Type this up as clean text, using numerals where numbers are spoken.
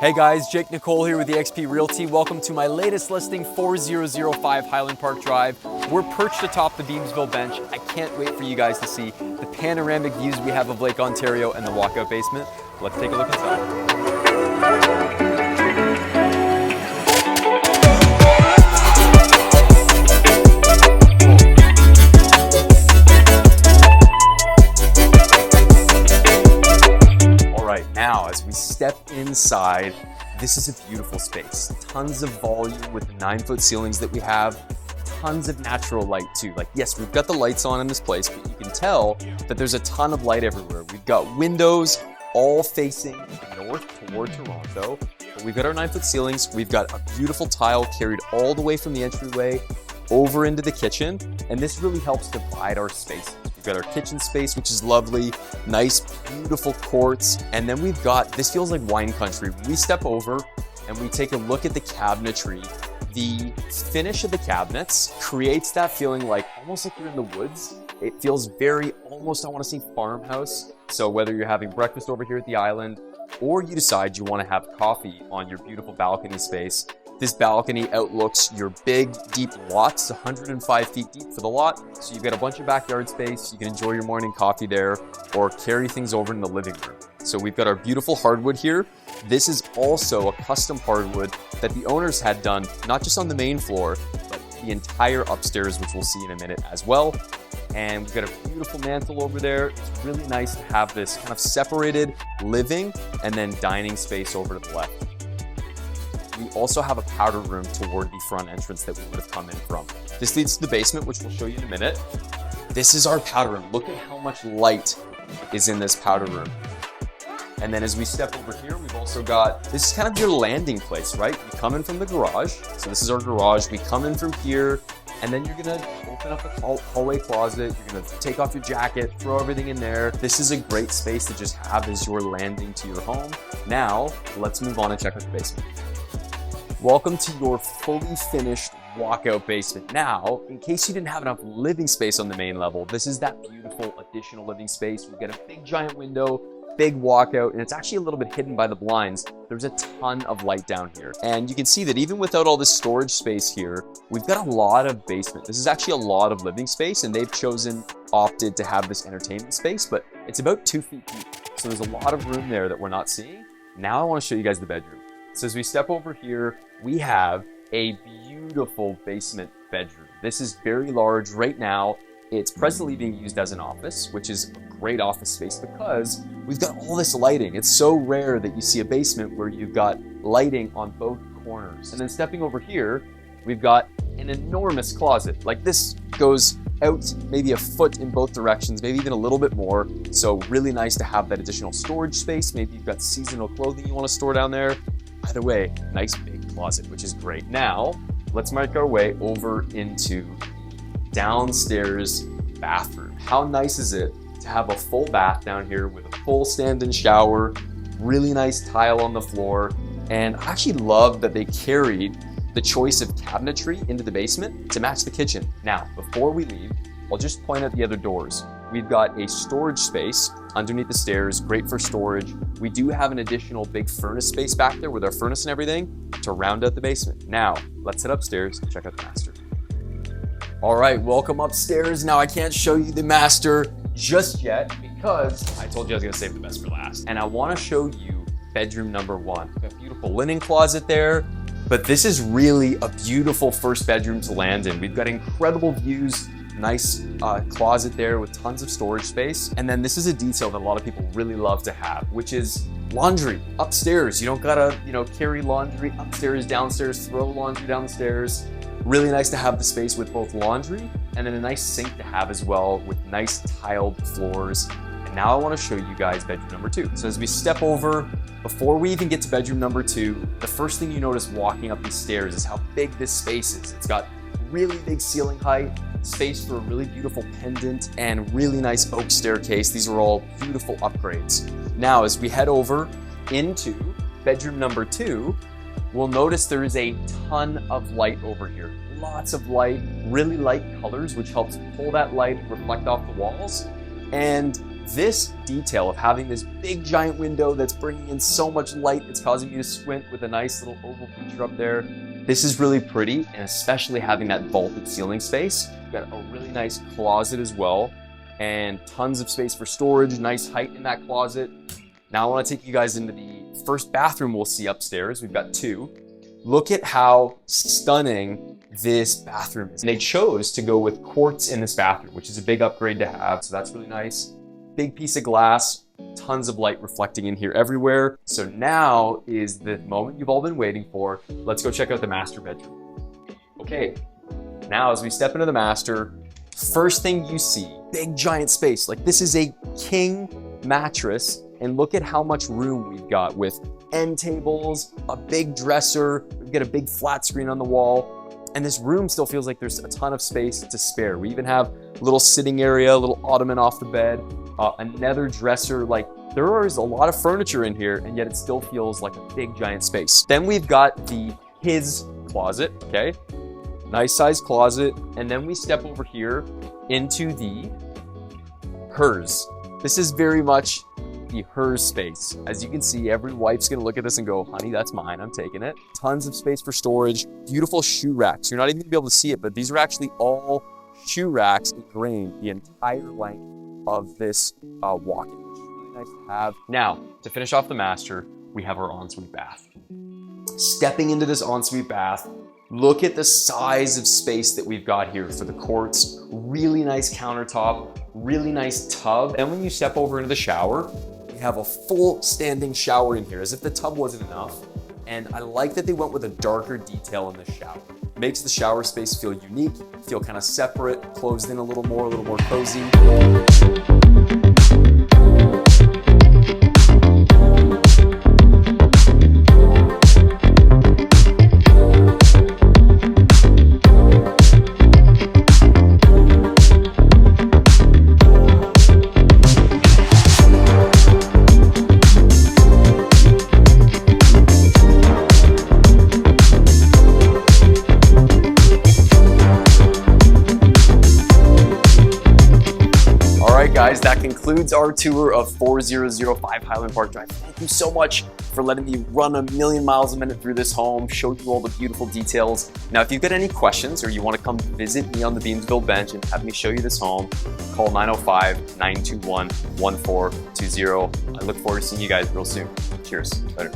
Hey guys, Jake Nicole here with eXp Realty. Welcome to my latest listing, 4005 Highland Park Drive. We're perched atop the Beamsville bench. I can't wait for you guys to see the panoramic views we have of Lake Ontario and the walkout basement. Let's take a look inside. Now, as we step inside, this is a beautiful space. Tons of volume with the 9-foot ceilings that we have. Tons of natural light too. Like, yes, we've got the lights on in this place, but you can tell that there's a ton of light everywhere. We've got windows all facing north toward Toronto. But we've got our 9-foot ceilings. We've got a beautiful tile carried all the way from the entryway over into the kitchen. And this really helps divide our spaces. We've got our kitchen space, which is lovely, nice, beautiful quartz. And then we've got, this feels like wine country. When we step over and we take a look at the cabinetry, the finish of the cabinets creates that feeling like, almost like you're in the woods. It feels very, almost, I want to say farmhouse. So whether you're having breakfast over here at the island, or you decide you want to have coffee on your beautiful balcony space, this balcony outlooks your big, deep lot. It's 105 feet deep for the lot. So you've got a bunch of backyard space. You can enjoy your morning coffee there or carry things over in the living room. So we've got our beautiful hardwood here. This is also a custom hardwood that the owners had done, not just on the main floor, but the entire upstairs, which we'll see in a minute as well. And we've got a beautiful mantle over there. It's really nice to have this kind of separated living and then dining space over to the left. We also have a powder room toward the front entrance that we would have come in from. This leads to the basement, which we'll show you in a minute. This is our powder room. Look at how much light is in this powder room. And then as we step over here, we've also got, this is kind of your landing place, right? You come in from the garage. So this is our garage. We come in from here, and then you're gonna open up a hallway closet. You're gonna take off your jacket, throw everything in there. This is a great space to just have as your landing to your home. Now, let's move on and check out the basement. Welcome to your fully finished walkout basement. Now, in case you didn't have enough living space on the main level, this is that beautiful additional living space. We've got a big giant window, big walkout, and it's actually a little bit hidden by the blinds. There's a ton of light down here. And you can see that even without all this storage space here, we've got a lot of basement. This is actually a lot of living space, and they've opted to have this entertainment space, but it's about 2 feet deep. So there's a lot of room there that we're not seeing. Now I want to show you guys the bedroom. So as we step over here, we have a beautiful basement bedroom. This is very large right now. It's presently being used as an office, which is a great office space because we've got all this lighting. It's so rare that you see a basement where you've got lighting on both corners. And then stepping over here, we've got an enormous closet. Like, this goes out maybe a foot in both directions, maybe even a little bit more. So really nice to have that additional storage space. Maybe you've got seasonal clothing you want to store down there. Either way, nice big closet, which is great. Now, let's make our way over into downstairs bathroom. How nice is it to have a full bath down here with a full stand-in shower, really nice tile on the floor, and I actually love that they carried the choice of cabinetry into the basement to match the kitchen. Now, before we leave, I'll just point out the other doors. We've got a storage space underneath the stairs, great for storage. We do have an additional big furnace space back there with our furnace and everything to round out the basement. Now, let's head upstairs and check out the master. All right, welcome upstairs. Now, I can't show you the master just yet because I told you I was gonna save the best for last. And I wanna show you bedroom number 1. We've got a beautiful linen closet there, but this is really a beautiful first bedroom to land in. We've got incredible views, nice closet there with tons of storage space. And then this is a detail that a lot of people really love to have, which is laundry upstairs. You don't gotta, carry laundry upstairs, downstairs, throw laundry down the stairs. Really nice to have the space with both laundry and then a nice sink to have as well with nice tiled floors. And now I wanna show you guys bedroom number 2. So as we step over, before we even get to bedroom number 2, the first thing you notice walking up these stairs is how big this space is. It's got really big ceiling height, space for a really beautiful pendant, and really nice oak staircase. These are all beautiful upgrades. Now, as we head over into bedroom number 2, we'll notice there is a ton of light over here. Lots of light, really light colors, which helps pull that light and reflect off the walls. And This detail of having this big giant window that's bringing in so much light, it's causing you to squint with a nice little oval feature up there. This is really pretty, and especially having that vaulted ceiling space. We've got a really nice closet as well, and tons of space for storage, nice height in that closet. Now I want to take you guys into the first bathroom we'll see upstairs. We've got two. Look at how stunning this bathroom is. And they chose to go with quartz in this bathroom, which is a big upgrade to have, so that's really nice. Big piece of glass, tons of light reflecting in here everywhere. So now is the moment you've all been waiting for. Let's go check out the master bedroom. Okay, now as we step into the master, first thing you see, big giant space. Like, this is a king mattress, and look at how much room we've got with end tables, a big dresser, we've got a big flat screen on the wall. And this room still feels like there's a ton of space to spare. We even have a little sitting area, a little ottoman off the bed, another dresser. Like, there is a lot of furniture in here, and yet it still feels like a big giant space. Then we've got the his closet, okay? Nice sized closet. And then we step over here into the hers. This is very much the hers space. As you can see, every wife's gonna look at this and go, honey, that's mine, I'm taking it. Tons of space for storage, beautiful shoe racks. You're not even gonna be able to see it, but these are actually all shoe racks ingrained the entire length of this walk-in, which is really nice to have. Now, to finish off the master, we have our ensuite bath. Stepping into this ensuite bath, look at the size of space that we've got here for the quartz. Really nice countertop, really nice tub. And when you step over into the shower, we have a full standing shower in here, as if the tub wasn't enough. And I like that they went with a darker detail in the shower. Makes the shower space feel unique, feel kind of separate, closed in a little more cozy. Guys, that concludes our tour of 4005 Highland Park Drive. Thank you so much for letting me run a million miles a minute through this home, show you all the beautiful details. Now, if you've got any questions or you want to come visit me on the Beamsville bench and have me show you this home, call 905-921-1420. I look forward to seeing you guys real soon. Cheers. Later.